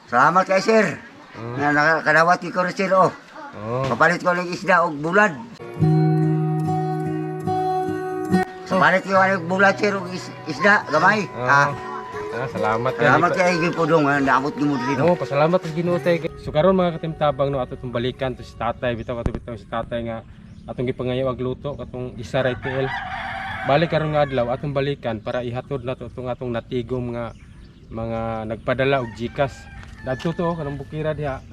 Salamat kay sir. Na nakakadawat ko rin sir oh. Kapalit ko ng isda o bulad. Kapalit ko ng bulad sir o isda, gamay. Salamat kay. Salamat kay Gipodong, naabot ni mo dito. Pasalamat kay Ginoo tay. So karon mga katimtabang no ato tong balikan to si tatay bitaw si tatay nga atong gipangayo ag luto katong isa right TL. Balik karon nga adlaw atong balikan para ihatod na to itong atong natigom nga mga nagpadala og GCash. Dadto to kanang bukira diha.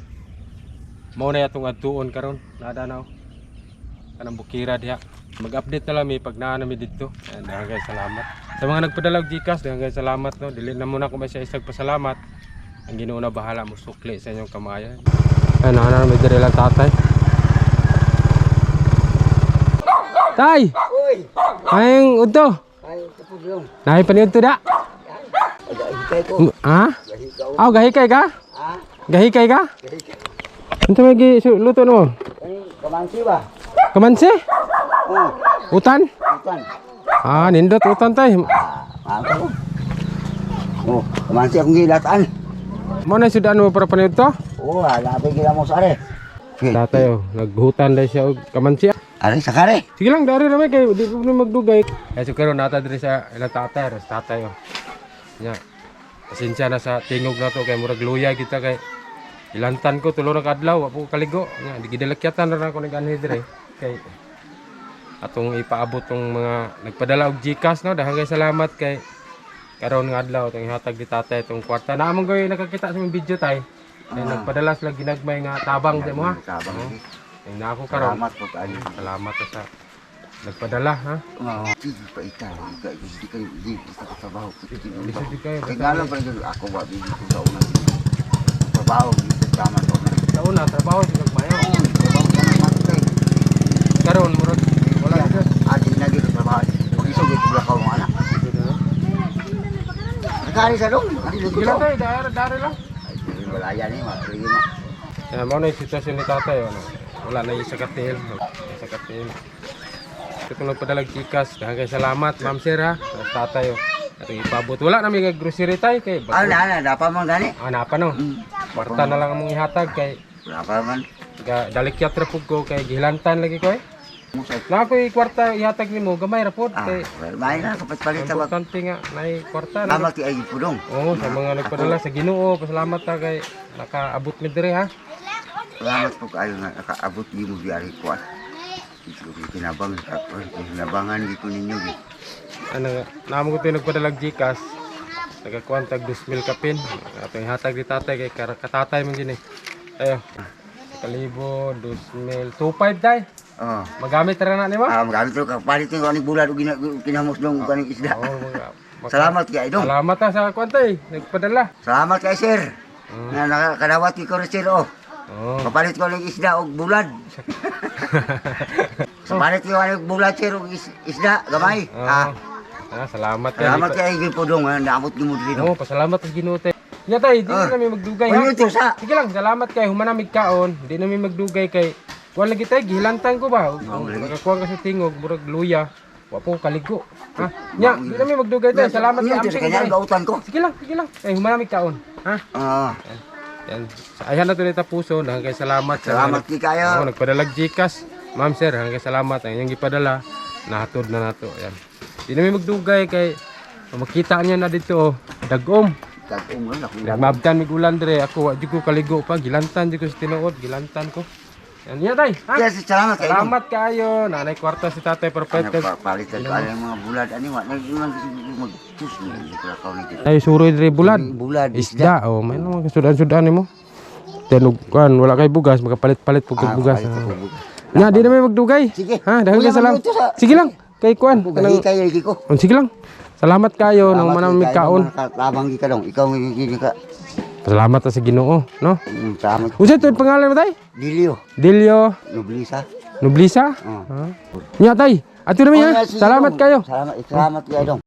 Mao na atong adtuon karon nadanaw. Kanang bukira diha. Mag-update na lang mi pag naa mi didto. Daghang kay salamat. Sa mga nagpadala og GCash, daghang kay salamat no. Dili na muna ko may isag pasalamat. Ang Ginoo na bahala mo sukli sa inyong kamayan. Ano na may dire lang tatay. Tay! Uy! Ayong udto. Ay, Gipodong. Nahi pa ni udto da. Gahikay ko. Ha? Aw gahikay ka? Ha? Gahikay ka? Unsa may luto mo? Ay, kamansi ba? Kamansi? Oh, Utan? utan. Nindot utan tay. Ako. Oh, kamansi akong gilataan. Mo na sudan mo para paniud to? Oh, labi gila mo sa are. Tatay naghutan dai siya og kamansi. Are sa kare. Sige lang dari ra may kay di ko magdugay. Kay karon nata diri sa ilang tatay, tatay Nya. Pasensya na sa tingog na to kay murag luya kita kay ilantan ko tulo ra ka adlaw apo kaligo. Nya di gidalakyatan ra ko nag-anhi dire kay atong ipaabot tong mga nagpadala og GCash no. Daghang kay salamat kay karon nga adlaw tong ihatag ni tatay tong kwarta. Na among gawin nakakita sa mga video tay. Kay nagpadala sila ginagmay nga tabang sa mo ha. Tabang. Ay na ako karon. Salamat po kayo. Salamat sa nagpadala ha. Oo. Sige pa ita. Hindi kayo hindi sa trabaho. Bisig kayo. Kaya lang pa rin ako ba bibig ko sa unang trabaho dito sa tama to. Sa una trabaho sa nagmayo. Trabaho ka naman kay. Karon murag wala na. Adi na dito trabaho. Pag isog ito lang ako anak. Nakari sa dong. Adi Sige lang tayo, dari lang. Ay, wala yan eh. Matrigi mo. Mo na yung sitwasyon ni tatay. Wala na yung sakatil. Sakatil. Ito nagpadalag GCash. Dahan kayo salamat, ma'am sir ha. Tatay at ipabot. Wala na may grocery tayo kay. Na, dapat mo gani. Napa no. Kwarta na lang among ihatag kay. Wala pa man. Dalikyat ra pug ko kay gihilantan lagi ko eh. Na ako kwarta ihatag nimo gamay ra pod kay. May na kapat palit sa bag. Importante nga nay kwarta na. Tama ti ay pudong. Oo, sa mga nagpadala sa Ginoo, pasalamat ta kay nakaabot mi dire ha. Salamat po kayo nga nakaabot di mo biyari ko. Kinabangan dito ninyo. Ano nga, namo ko tayo nagpadalag GCash. Nagakuan tag 2,000 kapin. Ato ihatag ni tatay kay katatay man din eh. Ayo. 1,000, 2,000, 2,500 day. Magamit ra na nimo? Magamit ko kapalit ko ani bulad ug kinamos dong kaning isda. Salamat kay idong. Salamat ta sa kuan tay, nagpadala. Salamat kay sir. Na nakakadawat ko rin sir oh. Kapalit ko ng isda o bulad. Kapalit ko ng bulad sir o isda, gamay. Salamat kay. Salamat kay Gipodong, naabot ni mo dito. Pasalamat sa Ginoo tay. Nya tay, di na mi magdugay ha. Sige lang, salamat kay humanamig kaon. Di na mi magdugay kay kuan lagi tay gihilantan ko ba. Nakakuha ka sa tingog murag luya. Wa po kaligo. Ha? Nya, di na mi magdugay tay. Salamat kay amsing. Kanya gautan ko. Sige lang. Kay humanamig kaon. Ha? Yan. Ayan na ito na tapuso. Hanggang salamat. Salamat di kayo. Nagpadalag GCash. Ma'am sir, hanggang salamat. Ang inyong ipadala, nahatod na nato. Yan. Di na may magdugay kay makita niya na dito. Dagom. Dagom lang. Mabtan may gulan dire. Ako, di ko kaligo pa. Gilantan, di ko sa tinuod. Gilantan ko. Yan niya tay. Yes, salamat kayo. Salamat kayo. Nanay kwarta si tatay perfected. Palitan ko ang mga bulad. Ano nga, mag-tus niya. Ay, suroy dire bulad. Bulad, Isda. Oh, may naman kasudan-sudan mo. Tenugan, wala kay bugas, makapalit-palit pug bugas. Nya, di na may magdugay. Sige. Ha, dahil salamat. Sige lang. Kay kuan. Kanang kayo ko. Sige lang. Salamat kayo nang manamig kaon. Tabang gi ka dong. Ikaw gi ka. Salamat sa Ginoo, no? Salamat. Unsa to pangalan mo tay? Dilio. Dilio Noblisa. Noblisa? Nya tay. Ato na mi ha. Salamat kayo. Salamat kayo dong.